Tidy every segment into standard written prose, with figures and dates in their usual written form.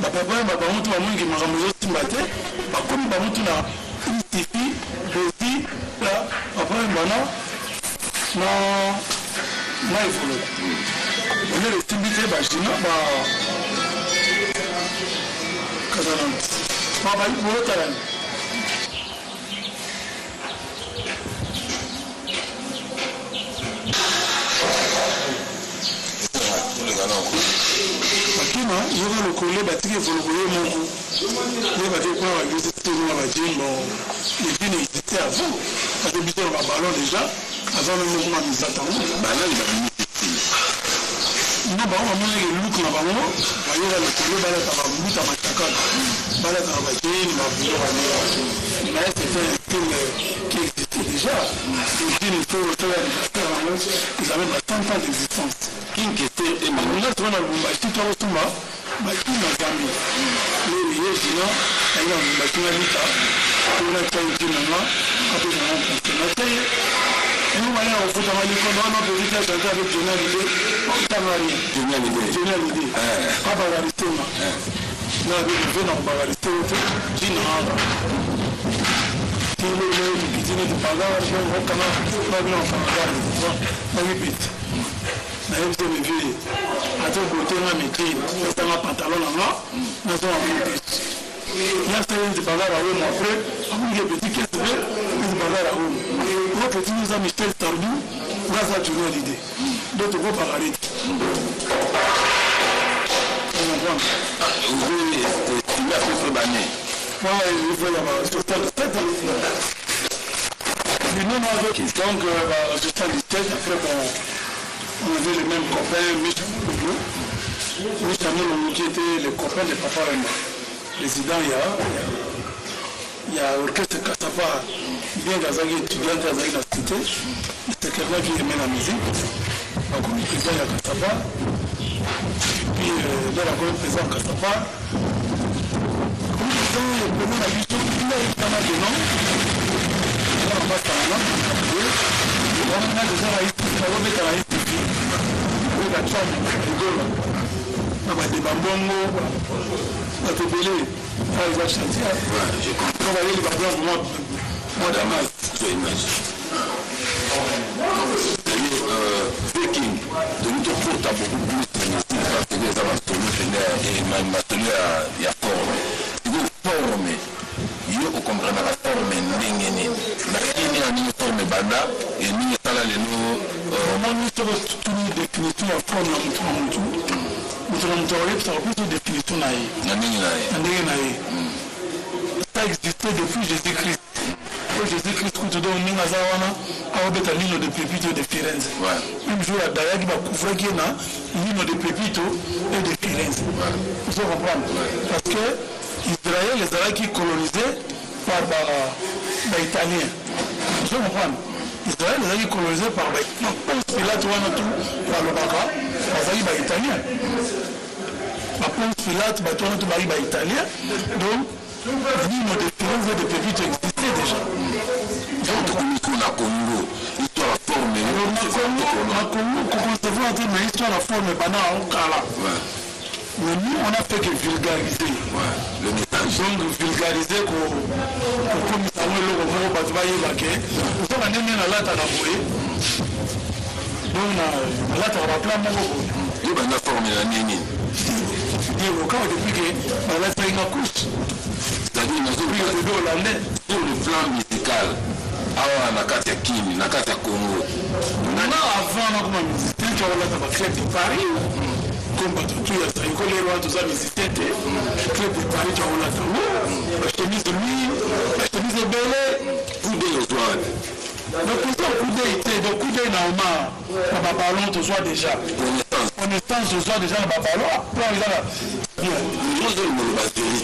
bapapa babango to bamongi makambo ezosimba te bakomi bango to na istifi resi la papa bana na evolo ole esimbi te bagina kazanante bolotalani bakima yoka lokole batiki evolokole moko ye batiki kuna bavisite na bajimbo levine existe avant parce que biso na babalon déjà avant même moko mamisatango non bango bamonaki eluk na bango bayoka lokole balata babuta matakala balata na bajeni babilo balela mais c'était un style qui existait déjà levine il faut retourner à l'université ils avaient 30 ans d'existence kinkete emanonga tona lubumbashi twakotumba baki na Zambie lelo yezina aina lubumbashi na lita tona tsaiti nanga apesa na konsenate eno mali ofuta mali kono na polisi ya tata avec journaliste tamari journaliste aba warisema na bibi na bawarisema jina hapa kile leo kitine kipagawa kwa kama babina fangani na bibi na yebite mevie ate kotenga mekri esanga pantalon nanga nazonga kompesi yasala nzi bagara omo apres akongi petit kesebe nzi bagara omo o petit nous a Michel Tardou grâce à journée l'idée d'autres go pagarite il a fait ce bané il faut y avoir total tête donc total tête après on avait les mêmes copains, Michel Moulou qui était le copain de Papa Rema. Président, il y a l'orchestre Kassapa, bien Gazagi étudiant à la cité, c'était quelqu'un qui aimait la musique. Donc, le président, il y a Kassapa. Puis, dans la grande président Kassapa, le président, il prenait la vision, il a eu pas mal de noms. On passe par là. On a déjà la histoire. Na badeba mbongo batebele eza chantier quand bayeli bablanc moi damas Viking de nous porte à beaucoup plus parce que les amateurs et matériel il y a forme yo comprendre la forme ndengene lakini ani forme banda et ni sala lelo moni to tuni définition ya forme na mutu mutu wale ça plus définition na yi na ndenge na yi ça existait depuis Jésus-Christ Jésus-Christ quand on dit naza wana awabeta lino de Pepito de Firenze même jour dayaki ba kufraki na lino de Pepito et de Firenze vous comprenez parce que Israël les Arabes colonisés par les Italiens. Vous comprenez? Israël les Arabes colonisés par les Italiens. Pilate par le Baka, les Italiens. Pilate par les Italiens. Donc, l'hymne de Firenze et de Pépite existait déjà. Donc, on a Congo, histoire la forme. On a Congo, on conserve une histoire la forme pendant un cas. Mais nous, on a fait que vulgariser. Le message. Donc, vulgariser pour comme ça, on va travailler avec eux. Nous sommes en train de la tabouer. Donc, la tabouer plein de mots. Il va nous former la nini. Il y a encore depuis que la tabouer une couche. C'est-à-dire, nous sommes sur le plan musical. Awa nakati ya Kini, nakati ya Congo. Non, avant, on a musicien, tu as la tabouer de Paris. Comme tout ya ça école les rois tous ça visité club de Paris tu as la la chemise de nuit la chemise de belé coup de soir donc coup de donc coup de naoma papa ballon tout soit déjà connaissance tout soit déjà papa ballon pour ils là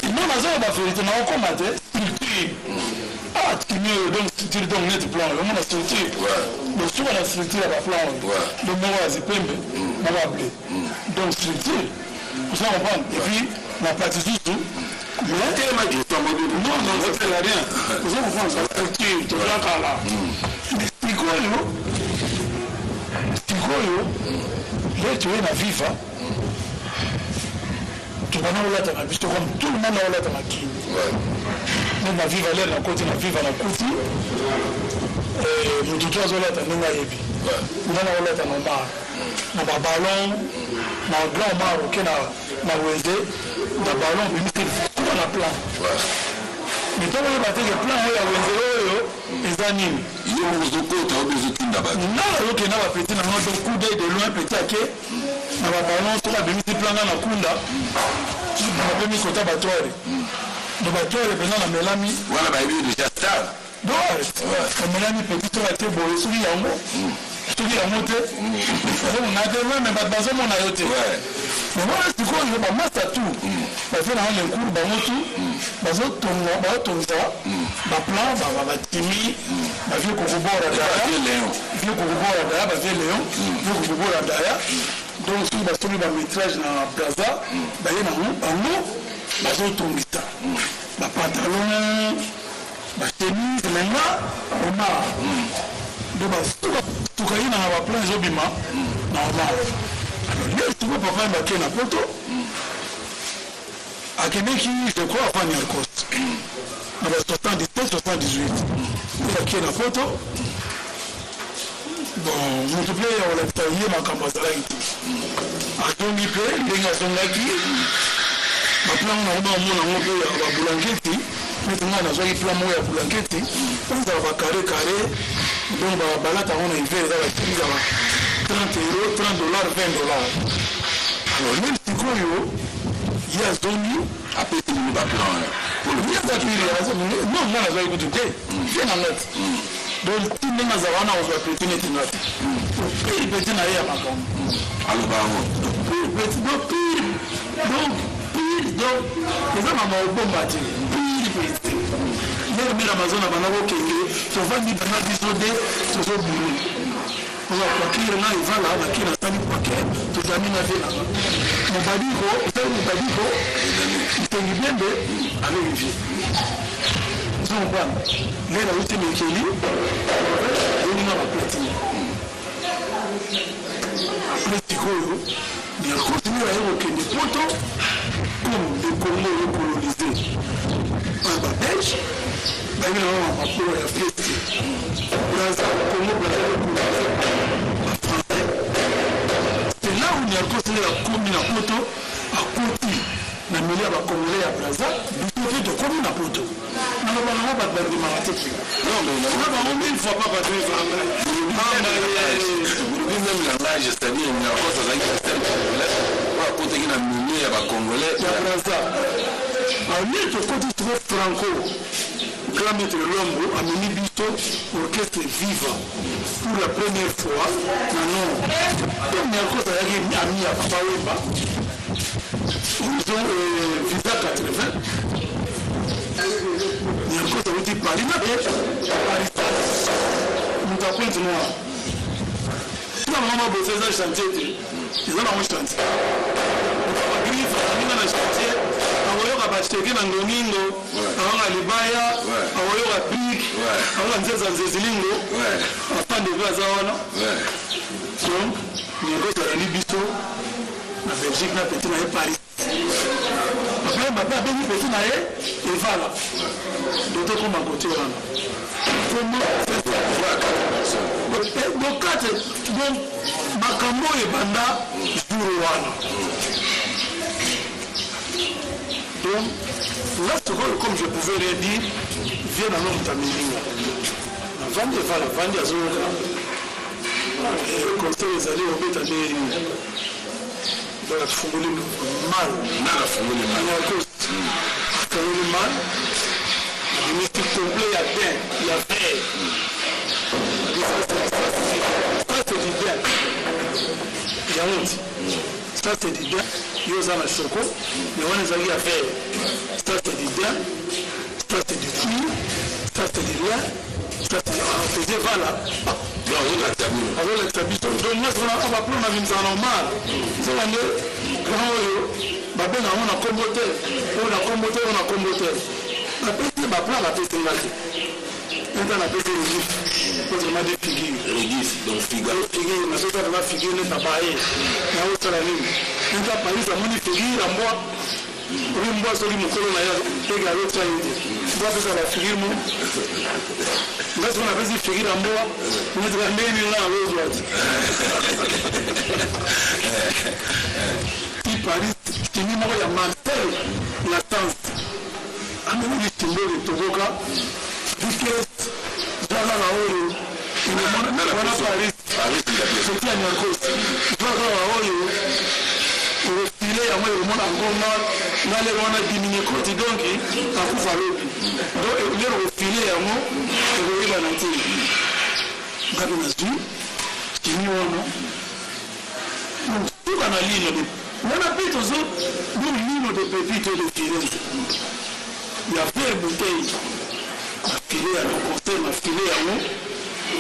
non mais ça va faire non on combat structure ah tu mieux donc tu donc net plan on a structure donc sur la structure à plan le mot azipembe on va appeler donc structure vous comprenez et puis la partie tout mais non ça fait rien vous comprenez ça structure tout ça là Tikoyo là tu es la viva tu vas nous là dans la vie comme tout le monde là dans la qui même la vie va l'air dans côté la vie va la côté et nous tout là dans nous là yebi nous là dans nos bar na ba ballon na grand bar OK na weze na ballon bi miti na plan mais toi on va te plan ya weze oyo ezanini yo muzokota obezotinda ba non OK na ba petit na no coup d'œil de loin petit ake na ba ballon to ba bi miti plan na kunda na ba mi kota batware de batware bena na melami wala ba yebi déjà star donc melami petit to ate boye suri yango suri yango te on a de loin mais ba bazo mona yote mais moi c'est quoi je ba masta tout parce que na le cours ba motu bazo tonga ba tonga ba plan ba timi ba vieux kokobora daya vieux kokobora daya ba vieux léon vieux kokobora daya donc si ba suri ba métrage na plaza ba yena bango bazo tongisa ba pantalon ba chemise lenga ona de ba tukaina na ba plan zobima na ona alors là tu vois papa m'a ken na poto akendeki je crois avant Niarkos na ba 77 78 il a ken na poto bon multiplayer wala taye makambo azalaki atongi pe ndenge azongaki baplan na oba omona ngo mpe ya babulanketi neti ngai nazwaki plan moko ya bulanketi ezala bakare kare donc balata yango na hiver eza batimizaka 30 euros, 30 dollars, 20 dollars. Alors, même si il y a zone, après tout le plan. Il y a des gens non, moi, je vais écouter. Viens en note. Donc, tout le monde a un petit note. Il peut y aller à ma femme. Alors, donc, les gens ont bon bâti. Même Amazon a banana qui est, va dire dans la disodé, c'est au boulot. On va paquer là, il va là, on a qui a sali paquet, tout ça mis na vela. Mon badiko, c'est mon badiko, il te dit bien de avec les filles. Ils sont pas. Mais là où c'est mes kéli, on y a la platine. Après Tikolo, il a continué à évoquer des poteaux comme des Congolais colonisés par la Belge. Ben il a un rapport à la fête. C'est là où il y a la commune à Poto, à côté, la milieu à Congolais à Braza, du côté de commune à Poto. On n'a pas de maratiki. Non, mais il ne faut pas battre les même langage, c'est-à-dire, il y a encore ça qui est à côté de la milieu à Congolais. À Braza. À lieu de côté de Franco. Grand maître Lombo a mené Bito orchestre viva pour la première fois. Non, donc Niarkos a mis à Papa Wemba. Ils ont Visa 80. Niarkos a dit Paris, Paris. Nous avons continué. Si la maman bossait ça chantier, ils ont un chantier. On a chantier. Awoyoka bacheke na ngoningo awanga libaya awoyoka big awanga nzeza nzezilingo apande vya zaona donc Niarkos a biso na Belgique na petit na Paris après ma bébé petit na et voilà donc comme à côté wana comment donc quatre donc makambo e banda jour wana. Donc, là, comme je pouvais le dire, vient dans notre Tamilinga. La vente va la vente à Zoga. Et comme ça, les allées au bête à des dans la fourrure mal. Dans la fourrure mal. Il y a un cause. Fourrure mal. Le mystique complet à terre. Il y a fait. Ça, c'est du bien. Il y a honte. Ça, c'est du bien. Il y a un choco. Mais on les a dit à faire. Ça, c'est du bien. Ça, c'est du fruit. Ça, c'est du lait. Ça, c'est du faisait voilà. Non, on a tabou. Alors, les tabous. Donc, moi, on va prendre une vie normale. C'est un peu. Quand on a comboté. On a comboté. On a comboté. La peste, ma plan, la peste, la peste. Maintenant, la peste, autrement des figures. Donc, figure. Figure, mais c'est ça, la figure n'est pas pareille. Il y a autre la ligne. Quand Paris a mon figure, à moi, Oui, moi, celui qui me connaît, il y a l'autre. Je dois faire ça la figure, moi. Là, si on appelle ça figure en moi, on est très bien là à l'autre. Il Paris, c'est une numéro, il y a Marseille, la Tance. Amélie, c'est une numéro de Togoka. Vitesse, Jana Raoyo. Voilà Paris. C'est qui à Nyarkos. Jana Raoyo. Le filet, à moi, le monde encore dans les roues, on a diminué côté donc, à coup fallu. Donc, le filet, à moi, le riz bananti. Gabinazu, qui n'y a non. Donc, tout dans la ligne, on a pris tous autres, nous, ligne de pépites et de filet. Il y a fait une bouteille. Ma filet à mon conseil, ma filet à moi.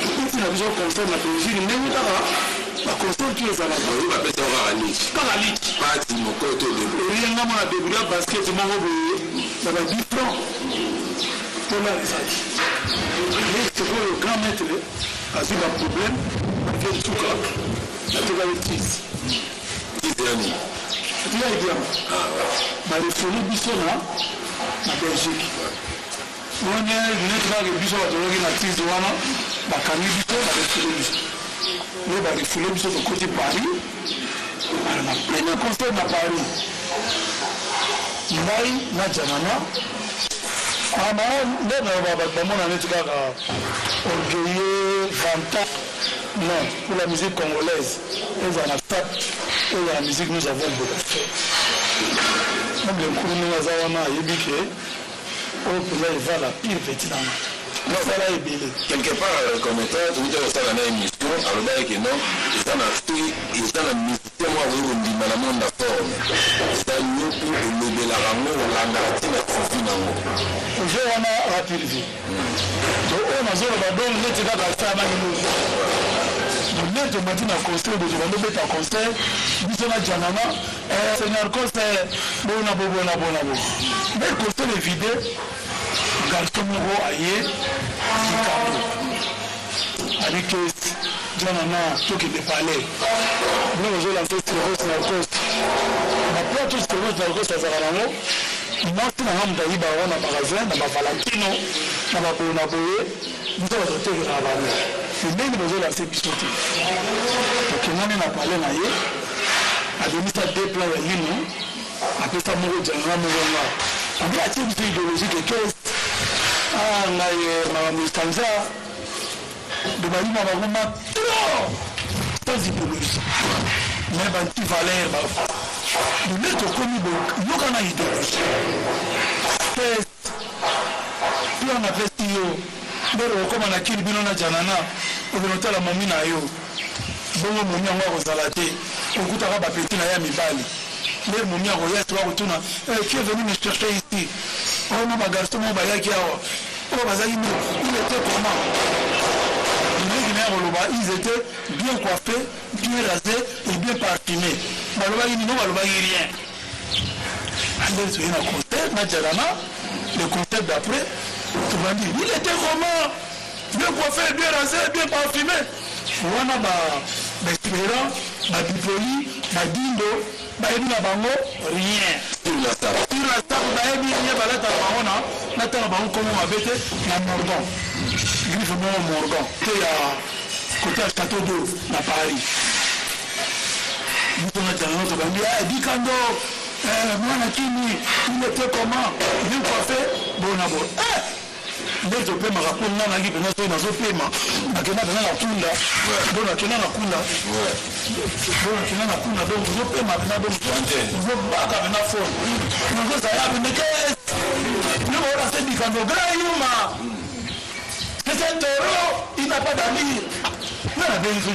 Quand il a besoin de conseil, ma pédagogie, mais où la console qui est à la base. On va péter au ralique. Pas la ligue. Pas de mon côté de l'eau. Rien n'a pas de boulot basket, mon robot. Ça va 10 francs. Pour la risage. C'est pour le grand maître. Parce qu'il a un problème. Il vient de tout cas. Il a tout avec 10. 10 derniers. Il a dit, mais le folie Bissona, la Belgique. On est le Bissona, la Tise, la Camille Bissona, la folie. Le ba refoulé biso de côté Paris na plein concert na Paris ngai na janana ama ndena ba mona netu kaka orgueilleux vantant non pour la musique congolaise ils en attaquent et la musique nous avons beaucoup fait même le kuru na zawana yebike au pouvoir il va la pire petit dans quelque part, comme étant, tu me dis que ça a une émission, alors là, que non, ils ont acheté, ils ont mis, moi, oui, on dit, madame, on a forme. C'est un lieu pour le bélaramo, l'angartine, la fufine. Je vais en rapide. Donc, on a zone de badon, on est là dans la femme à nous. Donc, là, tu m'as dit, un conseil, de je vais mettre un conseil, bisous à Janama, Seigneur, conseil, bon, mais le conseil est vidé. Garçon moko aye Chicago avec Janana toki de palais nous on a fait Scleros Narcos ma plateau Scleros Narcos à Zaranamo moi c'est un homme d'aïba on a magasin dans ma Valentino dans ma Bonaboye nous avons été gravés et même nous avons fait pisoter donc on a parlé na ye a donné ça deux plans à nous après ça moko Janana moko on a acheté une idéologie de caisse na mistanza de balima bagoma trop sans idéologie mais banti valeur ba nous n'êtes commis donc nous kana idéologie test puis on a fait yo bero comme na kili bino na janana obinota la mami na yo bongo mami ngo kozala te okutaka ba petit na ya mibali le mami ngo ya twa kutuna qui est venu me chercher ici on a un garçon qui est là. Il était comment? Ils étaient bien coiffés, bien rasés et bien parfumés. Rien. Le concert d'après, tout le monde dit, il était comment? Bien coiffé, bien rasé, bien parfumé. On a des bipoli, des dindo, des bango, rien. Sur la table, natala bango comme on avait na Morgan. Griffe Morgan. C'est à côté à Château d'Eau, à Paris. Nous sommes dans notre bande. Dikando, moi Nakini, il était comment? Bien coiffé, bon abord. Les opé ma rapport na ngi pena so na zo pema. Akena pena na kunda. Bon akena na kunda. Bon akena na kunda donc zo pema pena donc. Zo baka pena phone. Nous ça ya pena que nous on a fait Dikando grand yuma. C'est un taureau, il n'a pas d'avenir. Non, la bien sûr,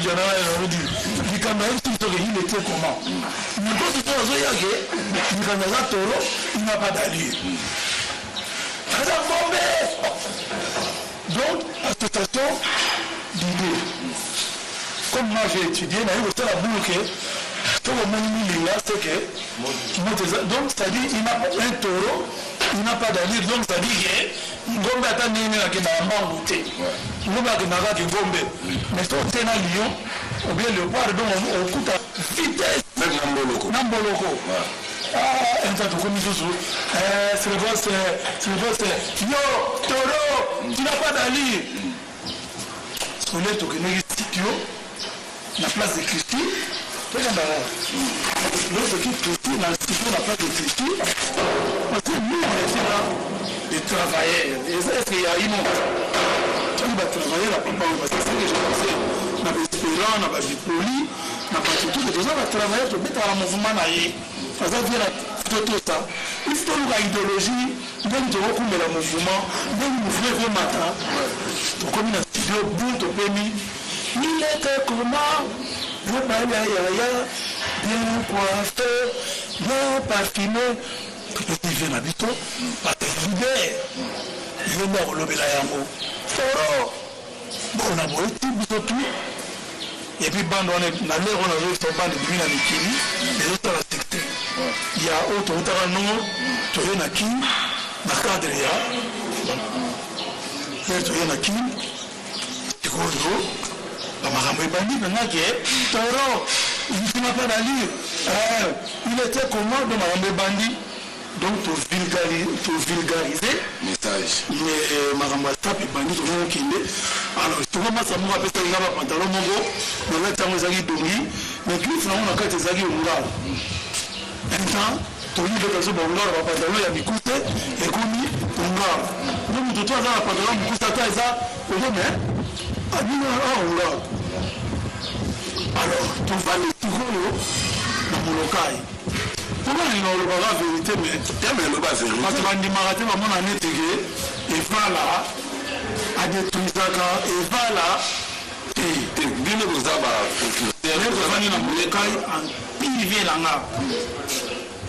on dit, Dikando il était comment? Mais quand tu as dit, Dikando est un taureau, il n'a pas d'allure. Donc, association d'idées. Comme moi j'ai étudié, il y a la boucle, tout le monde c'est que, donc, c'est-à-dire, il n'a pas un taureau, il n'a pas d'allure, donc, c'est-à-dire que, Gombe a tenu une banque. Gombe a tenu une Gombe. Mais si on est un lion, ou bien le poire, donc, on coûte à vitesse. Même Namboloko. un comme Sylvestre, yo, Toro, tu n'as pas d'allure. On est au studio, la place de Christy. L'autre qui Christy, dans le studio, la place de Christy. Parce que nous, on était là, des travailleurs. Est-ce qu'il y a une autre? Tu vas travailler là, papa, parce que c'est ce que je pensais. On a Espérant, on a Bipoli, on a pas tout, tout ça va travailler, tu mets un mouvement là. Parce que tout ça. Il faut une idéologie, même de recouper le mouvement, même le mouvement est matin. Comme une studio, bout au pays. Il était comment? Bien coiffé, bien parfumé. Petit vient habité, pas de l'hiver. Il est mort le Bélayango. Toro. Bon, on a beau tout, tout. Et puis, on a l'air, on a vu son bande de Bina Mikini, les autres à la secte. Il y a autre, tu es naki, na cadre ya. Tu es naki, tu connais. La maramé bandit, maintenant qui est Toro, il n'a pas d'allure. Il était comment de maramé bandit? Donc pour vulgariser message. Mais maramé tape bandit, tu vois qu'il est. Alors, tu vois, ça m'a fait un pantalon mongo, on va t'amener Zagi Dongi, mais puis finalement on a quatre Zagi Ongal. Maintenant, tu as dit que tu as un pantalon, il y a des coups, et commis Ongal. Donc, tu as un pantalon, tu as un pantalon, alors, tu vas les tirer dans mon local. Pourquoi il y a la vérité, mais le bas vérité. Parce que tu vas dire, mon année, et voilà, à détruire ça, et voilà. Et bien que vous avez dans mon local, en privé là.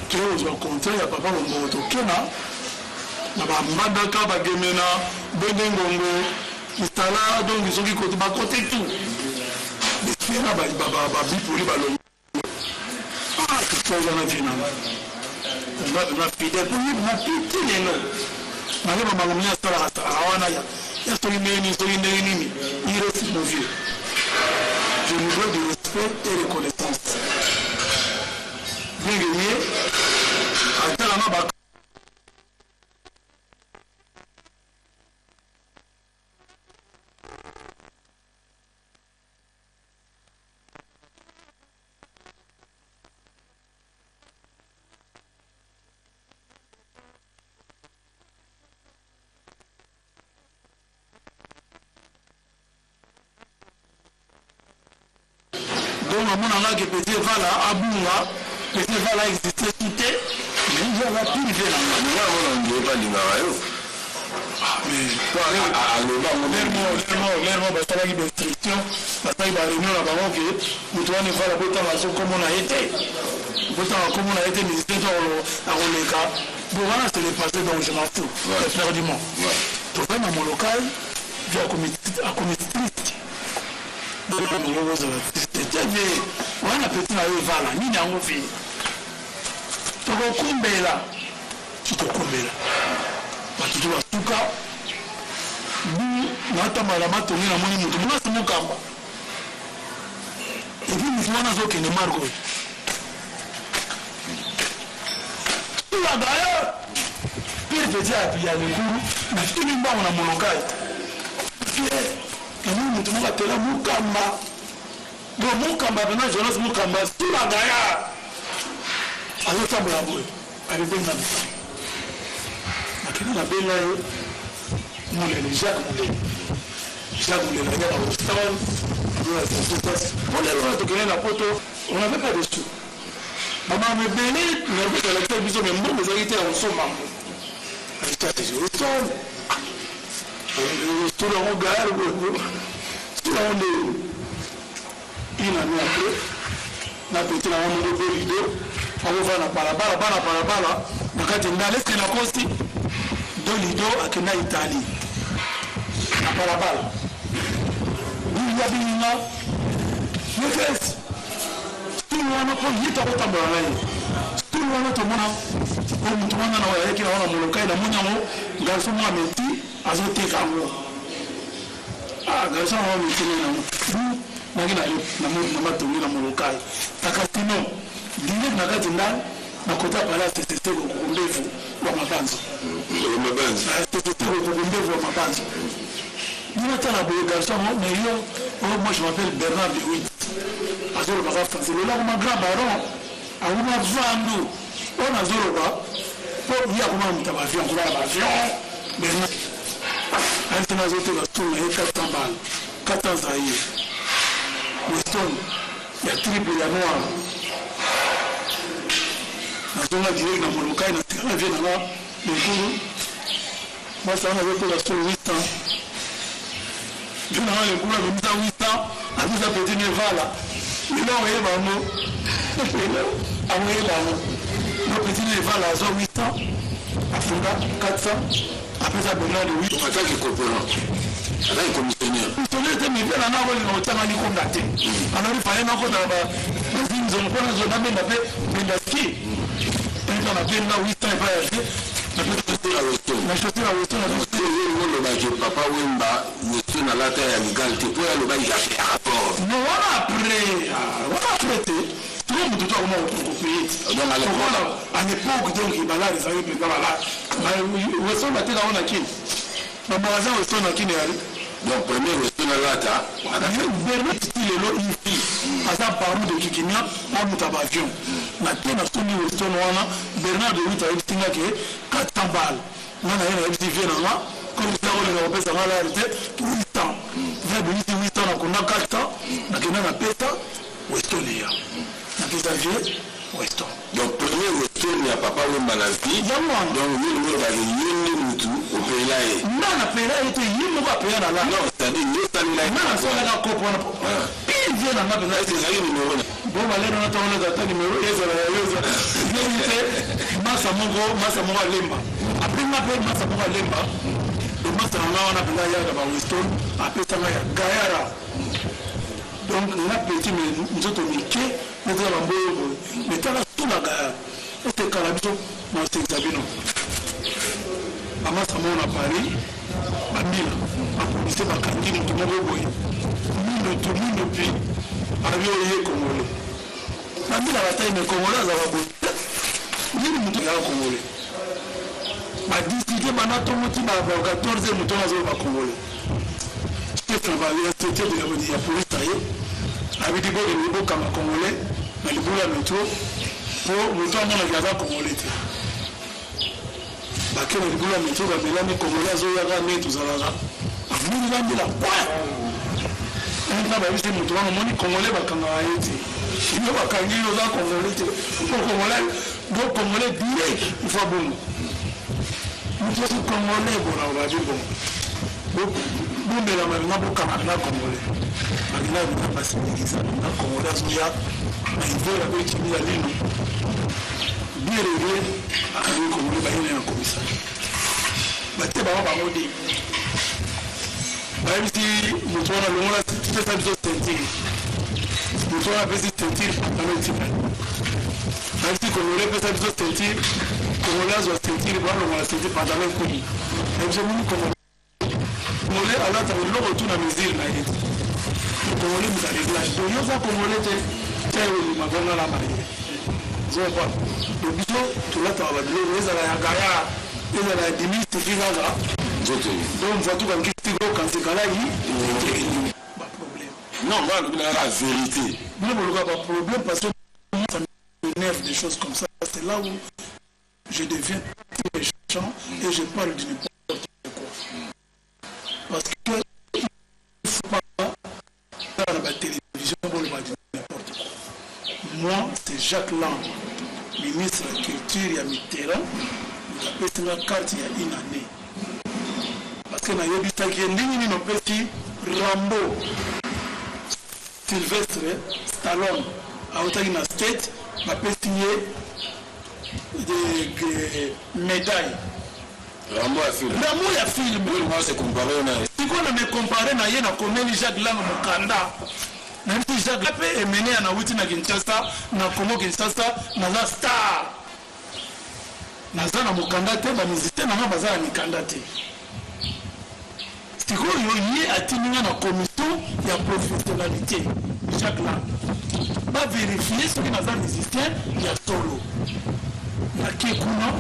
Tu vas compter, il y a papa, mon autokena. Nabambadaka bagemena bendengongo istala donc ils ont dit côté côté tout les filles là bipoli balongo ah tout ça on a vu on va fidèle pour lui ma petite non mais maman m'a mis à ça awana ya to nini il reste mon vieux je nous dois de respect et reconnaissance bien gagné à la main. Donc, à mon avis, que petit Vala, Abounga, petit Vala existait tout est, mais il y a la pile de la main. On ne veut pas l'ignorer. L'air parce qu'il y a des instructions, parce qu'il y a des réunions là-bas, que nous devons faire la botte à la comme on a été. Comme on a été ministre à Roleka. Bon, voilà, c'est le passé, donc je m'en fous. C'est perdument. Tu vois, dans mon local, j'ai un comité triste. Wana petit na vala nini yango fi tokokumbela kitokumbela batutu basuka bu natambala matongi na moni mutu munasi mokamba epi mutu wana azokende margo ilagaya pire petit api ya likulu nafitini mbango na monokai kama mutu moko atela mokamba bon mokamba pena jonas mokamba silagaya azotambola boye alibenga misala akende na benga ye molele jacques molele ayaka hostal molele wana tokende na poto on avait pas de sous mama mebele nakotalakisa biso me mbongo ezalaki te ya kosombango alitatese restaurant restaurant gare restaurant nde une année après, na petit na wana de rideau, on va na balabala, na kati ndale est-ce que na kosti do lido akena Italie. Na balabala. Ni ya binga. Ni fes. Tout wana ko yita ko tambola nayi. Tout wana to mona ko mutu wana na waya kila wana molokai na munyamo garso mo ameti azote kango. Ah garso mo ameti na nagi na matongi na molokai takatino dile na kati ndani na kota pala CCT Kokombevu wa Mabanzo. CCT Kokombevu wa Mabanzo. Nous avons un garçon, mais moi je m'appelle Bernard de Witt. Azoro Baga français. Le là, mon grand baron, a eu un vendu. On a Zoro, il y a comment on a avion, on a l'avion. Bernard. Un de nos autres, il y a 400 balles. 400 aïeux. Weston, il y a triple, il y a noir. Dans la direct dans mon local, il y a un avion là, le cours. Moi, ça, on avait pour la seule 8 ans. Je n'ai pas le cours, je me suis 8 ans, à tout ça petit Nevala. Il a envoyé ma mot. Il a envoyé ma mot. Le petit Nevala a 8 ans, à Fonda, 400. Après ça, Bernard de 8 ans. En tant que coopérant, en tant que commissionnaire. Commissionnaire était mis là, on a envoyé le temps à l'y combattre. Alors il fallait encore dans la zone, on a zone, on a fait Mendaski. On a fait 8 ans, et pas âgé. Na chaussure à Weston, papa Wemba, Weston à la taille à l'égalité, pour le bail, il a fait un rapport. Non, on a prêté. Tout le monde doit avoir payé. Donc à l'époque, donc il m'a les amis, Weston a été là, on a qui? Le magasin Weston a qui? Donc premier Weston à la taille. Bernard il est là, il fit. À ça, parmi de Kikimia, on nous a avion. Maintenant, on a Tony Weston, Bernard de 8 a eu 400 balles. On a eu un petit vieux là, comme ça, on a fait ça à la réalité, 8 ans. Vous avez 8 ans, on a 4 ans, on a un péta, Weston est là. On a fait ça vieux, Weston. Donc, premier Weston, il y a papa Wemba dans la vie. Donc, nous, on a eu tout au pays là. Non, on a payé là, il était il va payer là. Non, c'est-à-dire, nous, ça nous l'a dit. Non, ça l'a comprendre. Il vient dans ma c'est ça, il numéro. Bon, allez, on attend le numéro, il Massa Mongo Lemba. Après, on appelle Massa Mongo Lemba. Le Massa on appelle Yaga Weston, après ça, Gayara. Donc, on a petit, mais nous autres, nous avons mais tu as tout la Gayara. C'était Calabito, moi, c'est Zabino. À Massa Mongo à Paris, à Mila, à Police, à Kandine, tout le monde. Tout le monde, puis, à Rio Congolais. Nami la bataille de Congolais à Zawabote. Nini mutu ya Congolais. Ma discuté banato muti ba 14e mutu na zo ba Congolais. Chef va ya tete de la police taillé. Avec des gars de niveau comme Congolais, mais le bout la métro pour mutu na na gaza Congolais. Ba ke le bout la métro ba belami Congolais zo ya ga ne tout ça là. Amuni bandi la quoi. On va voir si mutu na moni Congolais ba kanga ayeti. Il n'y a pas qu'un guillot là qu'on veut l'été. Donc, Congolais direct, il faut bon. Nous sommes Congolais, on va dire bon. Donc, nous, mais la même, nous Canada Congolais. Là, on n'a pas signé ça. Nous, Congolais, il y a un peu la petite mise à l'île. Bien réglé, à un Congolais, il y a un commissaire. Mais c'est pas un mot dit. Même si nous sommes à l'ombre, c'est ça que je sentis. Nous sommes à peser sentir dans le type. Même si Congolais peut sentir, Congolais doit sentir, on va sentir pendant le coup. Même si nous Congolais, alors ça va retourner à mesure. Le Congolais nous a réglé. Donc, nous sommes Congolais, c'est où ma bonne la mariée. Le biseau, tout là, tu vas dire, les Alagaya, les Aladimi, c'est qui là. Donc, on voit tout comme qui quand c'est là, il non, moi, la vérité. Non, mais il n'y a pas de problème parce que ça m'énerve des choses comme ça. C'est là où je deviens très méchant et je parle de n'importe quoi. Parce que il ne faut pas faire la télévision pour le dire n'importe quoi. Moi, c'est Jacques Lang, ministre de la Culture, il y a Mitterrand, il a fait une carte il y a une année. Parce que dans le but, il y a un petit Rambo. Sylvestre Stallone a été dans State, m'a signé des médailles. Rambo a filmé. Rambo a filmé. Oui, moi c'est comparé. Si on me compare na yena komeli Jacques Lang Mukanda. Même si Jacques Lang est mené à Nawuti na Kinshasa, na Congo Kinshasa, na la star. Na zana Mukanda te ba musicien na bazala Mikanda te. C'est quoi il y a une commission de professionnalité. Jacques Lang va vérifier ce qu'il y a des musiciens, il y a solo. naki kuna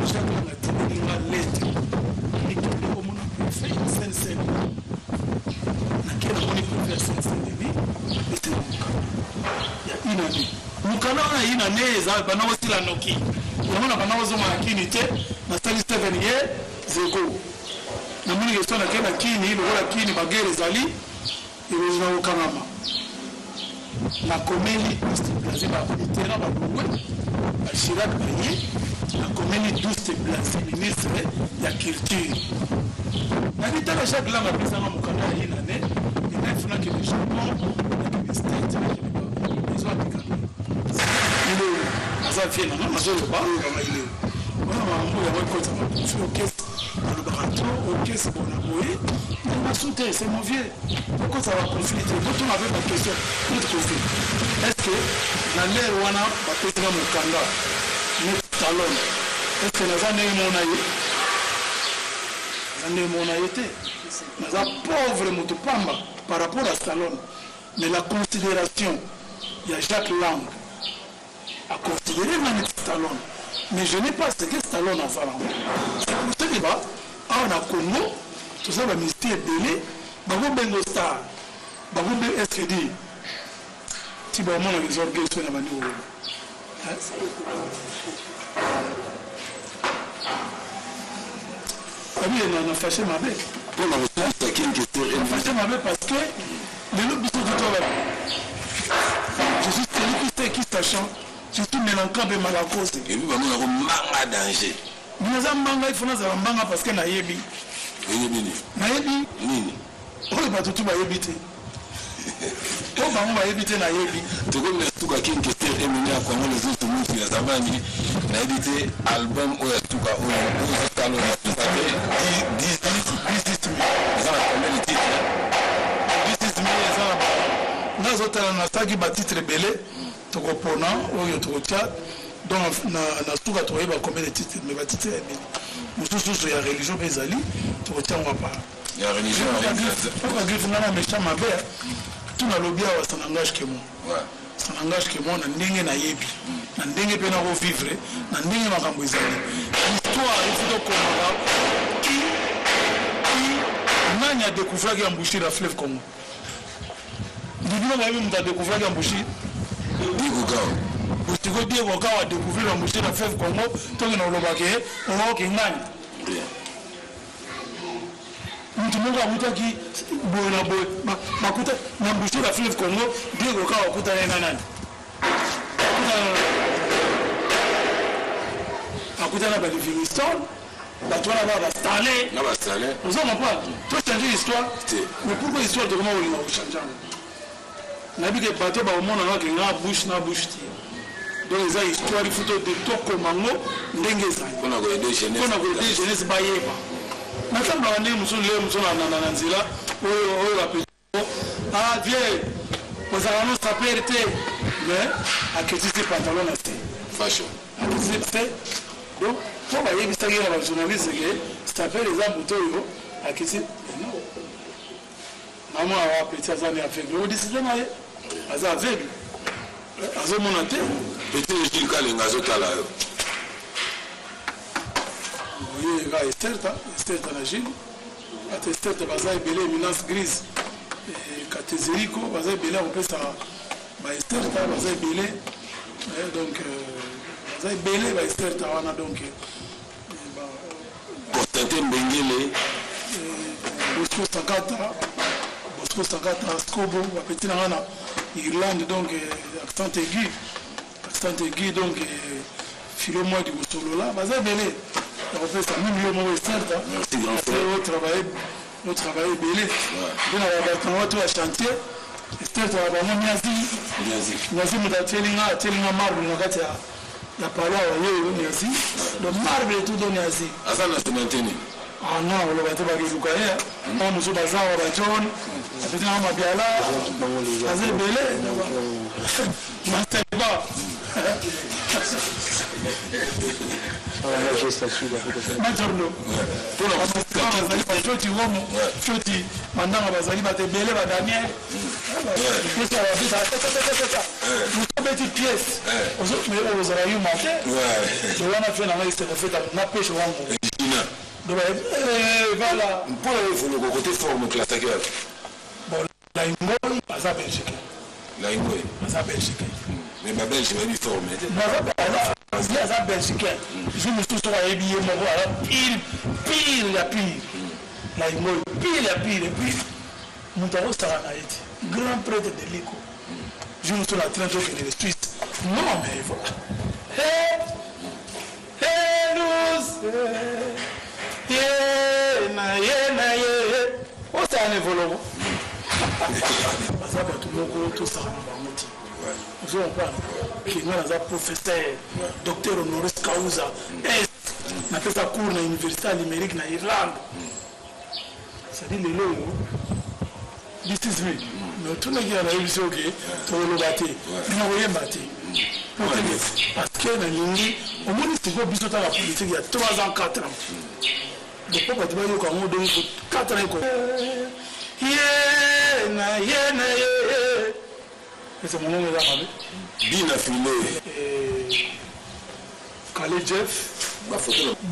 Jacques Lang atimelinga lettre ekende komona préfet ya Seine-Saint naki namoni préfet ya Seine-Saint-Denis ete na mokanda ya inane mokanda wana inane eza bana kosila noki yango na bana kozonga na kini te nasali 7 ye zego namoni question nake na kini lokola kini bagere ezali ekozina kokangama nakomeli stabilise baterrain babongwe Chirac baye nakomeli 12 stabilise ministre ya culture nakitala Jacques Lang apesanga mokanda ya inane enafunaki le japon nakebe state ezo atikala ile aza vie nanga nazoloba kama ile wana mambo ya wakota makufi okesi alobaka to okesi bona boye nasu te c'est mon vieux pourquoi ça va confliter quand on avait la question notre conflit est-ce que na l'air wana bapesanga mokanda net talon est-ce que naza ndenge mona ye naza ndenge mona ye te naza pauvre moto pamba par rapport à Stallone mais la considération il y a Jacques Lang à considérer même Stallone mais je n'ai pas ce que Stallone a fait c'est pour ce débat en a Congo tout ça va ministère belé bango bengo star bango be SKD ti ba mona les orgueils sur la bandi wo oui on a fâché ma bête on a reçu qui est fâché ma bête parce que les autres bisous du travail je suis celui qui sachant surtout mélancable et malacose et puis bango na ko manga danger Nous avons manga il faut nous avoir manga parce que na yebi nayebi nini oyo bato tu bayebi te oyo bango bayebi te nayebi tokomi nasuka kingi te emini ya kongo les autres mutu ya zamani nayebi te album oyo asuka oyo ozotalo nasake 18 eza na combien de titre 18 eza na nazotala nasaki batitre ebele tokopona oyo tokotia donc nasuka toyeba combien de titres mais batitre ebele mosusu ya religion mpe ezali tokotiango apa ya religion okagrife nga na méchant mabe tunalobi awa ça n'engage que moi ça n'engage que moi na ndenge nayebi na ndenge mpe nakovivre na ndenge makambo ezali histoire efi tokomaka nani adécouvraki embouchure ya fleuve congo ndibino bayebi moto adécouvraki embouchure dikokao otiko diekoka adécouvrir embouchure ya fleuve congo toki na olobake okoki ngani mutu moko akutaki boye na boye bakuta na embouchure ya fleuve congo diekoka akutana na nani akutana ba Livingstone bato wana ba bastale ozoma pa to changer l'histoire mais pourquoi l'histoire de comment on l'a changé nabi ke bato ba omona na ke nga bouche na bouche ti donc eza histoire il faut de toko mango ndenge ezali kona ko aider jeunesse ba yeba na tamba ba ndenge musu le musu na nzela oyo ba ah vieux ozala no saper te mais aketisi pantalon na te fashion aketisi te donc pour bayebisaki na bajournaliste ke saper eza moto oyo aketisi mama awa petit aza ne aveugle odiside na ye aza aveugle azomona te petit Gilles Kalenga azotala yo oye nga esterta na Gilles ate esterta baza ebele éminence grise katezeriko baza ebele akopesa baesterta baza ebele donc baza ebele baesterta wana donc Constantin Mbengele Bosco Sakata Scobo bapeti na wana Irlande donc accent aigu donc filo moi du Bosolola baza ebele akopesa mimi yo moko esterta au travail belé bien à la bâtiment tout à chantier c'était à la bonne niazi mutateli marbre ngati ya pala yo niazi le marbre tout don niazi azana tumenteni ah non le bateau ba kizuka ya on nous baza wa bajon apeti na mabiala azé belé master ba Majorno. Pour la Foti womo, foti mandanga bazali batebele ba Daniel. Nous sommes petites pièces. Mais vous avez eu manqué. On a fait la liste de fait na pêche wango. Donc voilà. Pour le côté forme classique. Bon, la Ingoy, ça Belgique. La Ingoy, ça Belgique. Mais ma Belgique va lui former. Ça Belgique. Je me suis trouvé habillé mon voilà pile la pile. La Ingoy pile la pile et puis mon tarot sera naïti. Grand prêtre de l'Éco. Je me suis la train de les Suisses. Non mais voilà. Hey nous. Oh, c'est un évolution. Ça va tout le monde, tout ça, vous avez un professeur, docteur honoris causa, n'a fait sa cours à l'université numérique en Irlande. C'est-à-dire les lots. This is me. Mais tout le monde a réussi, ok, tu vas le battre. Tu n'as rien battu. Parce que dans l'Indy, au moins, c'est quoi, bisous dans la politique, il y a 3 ans, 4 ans. Donc, pourquoi tu vas dire qu'on a donné 4 ans? C'est mon nom de la famille. Bien affilé. Calais Jeff.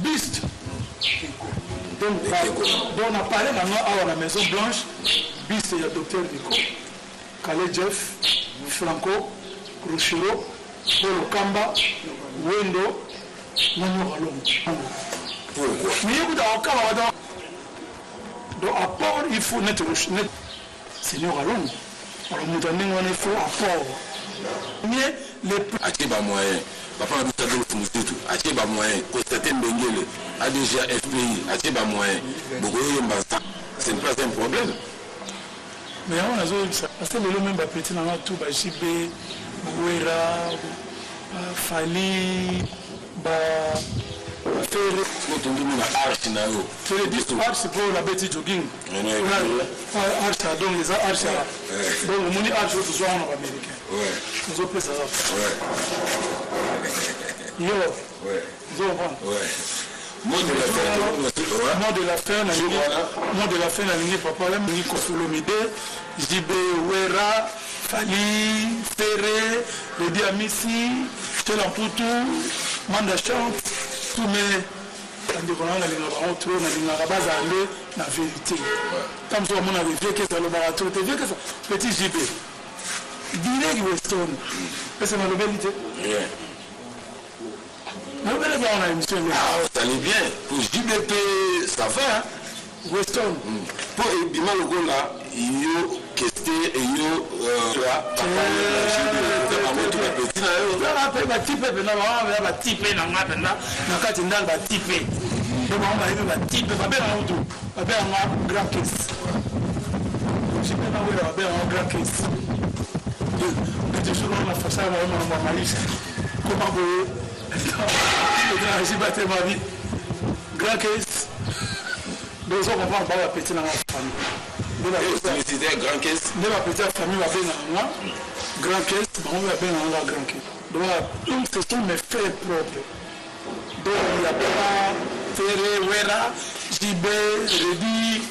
Beast. Donc, on a parlé maintenant à la Maison Blanche. Beast, il y a Docteur Nico. Calais Jeff. Franco. Rochero. Paul Kamba. Wendo. Nano Ralong. Mais il y a donc, à part, il faut net. Seigneur Ralong. Alors, nous avons un effort à part. Mais les plus. Atiba moyen. Papa a dit que nous sommes Atiba moyen. Constater Bengele. ADG FPI. Atiba moyen. Ce n'est pas un problème. Mais on a ça. Parce que le même petit dans tout, JB, Bouera, Fali, Arche pour la bêtise jogging. Arche, donc les arches. Donc, on dit arche, ce soit en américain. Nous avons pris ça. Yo. Mot de la fin, la ligne papa, la ligne Kosolomide, JB, Ouera, Fali, Ferré, le Diamissi, Telamputu, Mandachant, tous mes. Quand on a la vérité. Comme ça, on a vérifié que c'est le marathon, petit JB. Direct Weston. C'est ma vérité. Ça allait bien. Pour JBP, ça va. Weston. Pour Bimalogo là, il y a question et il y a grand caisse. Donc, on va pas la petite dans la famille. C'était un grand caisse. De la petite famille, va bien dans grand caisse, on va bien dans la grand caisse. Donc, ce sont mes frères propres. Donc, il n'y a pas Ferré, Wera, JB, Rédi,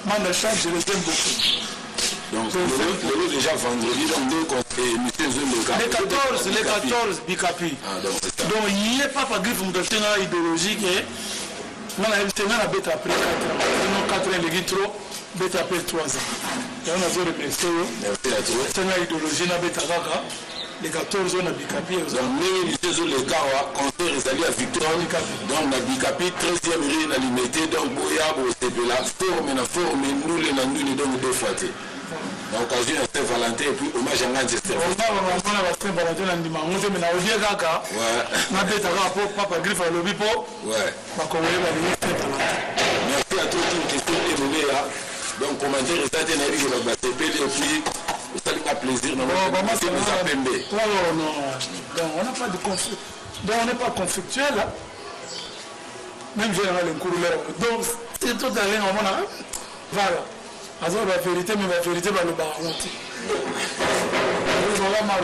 Mandachat, je les aime beaucoup. Donc, le déjà vendredi, donc deux conseils, les 14 Bikapi. Donc, il n'y a pas de griffe idéologique. On a invité la bête après 4 ans. Sinon, 4 ans, les trop, bête après 3 ans. Et on a fait le président. C'est une idéologie, la bête à Gaga. Les 14 ans, on a Bikapi. Donc, les gars, conseil réalisé à Victor. Donc, on a Bikapi, 13e rue, on a limité. Donc, Boyabo, c'était la forme, nous, les nandounes, donc, deux fois. L'occasion de Saint-Valentin et puis hommage à Manchester. On a Saint-Valentin, on a dit, mais on a dit, Gaga. On a dit, papa griffe à l'obipo. Merci à tous une question évoluée là. Donc, commentaire, ça t'est naïf, on va s'épée et puis, ça lui a plaisir. Non, on n'a pas de conflit. Donc, on n'est pas conflictuel là. Même général, un courrier. Donc, c'est tout à l'heure, on a. Voilà. Alors la vérité, mais la vérité va le baronner. va marre.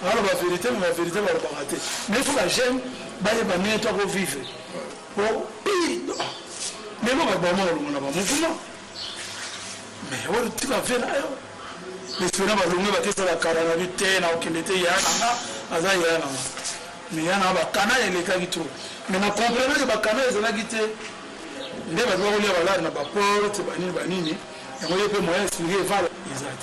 Alors la vérité va le rater. Mais il faut la gêne, bah il va mettre à vivre. Bon, mais moi je vais pas mouvement. Mais on tu vas faire là. Les filles va longuer va tester la caravité na okilete ya na aza ya na. Mais ya na ba kana ele ka gitu. Mais na comprendre que ba kana ezala gite. Nde ba ba kolia ba na ba porte ba nini. Yango yepe moyen expliquer vala exact.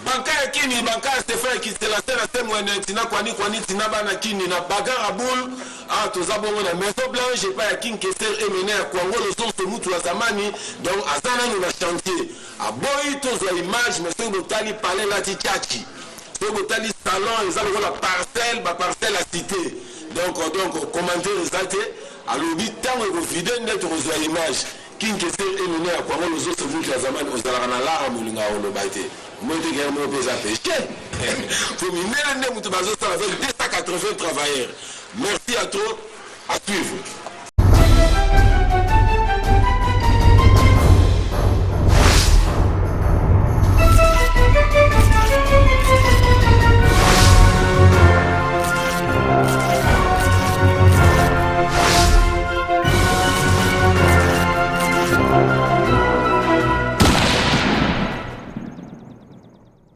Banka ya kini banka Stéphane qui c'est la scène témoigne tina kwani tina bana kini na bagara boule ah toza bongo na maison blanche pas ya king kester emene ya Kongo le son se mutu la zamani donc azana no na chantier a boy toza image mais c'est botali parler la tichachi c'est botali salon ils ont la parcelle à cité donc commentaire exact alors bitango ko vide net toza image king kester emene ya Kongo le son se mutu la zamani ozala na la mulinga ono baite moi je gagne mon pèse à péché. Faut miner le nez, avec 280 travailleurs. Merci à toi, à suivre.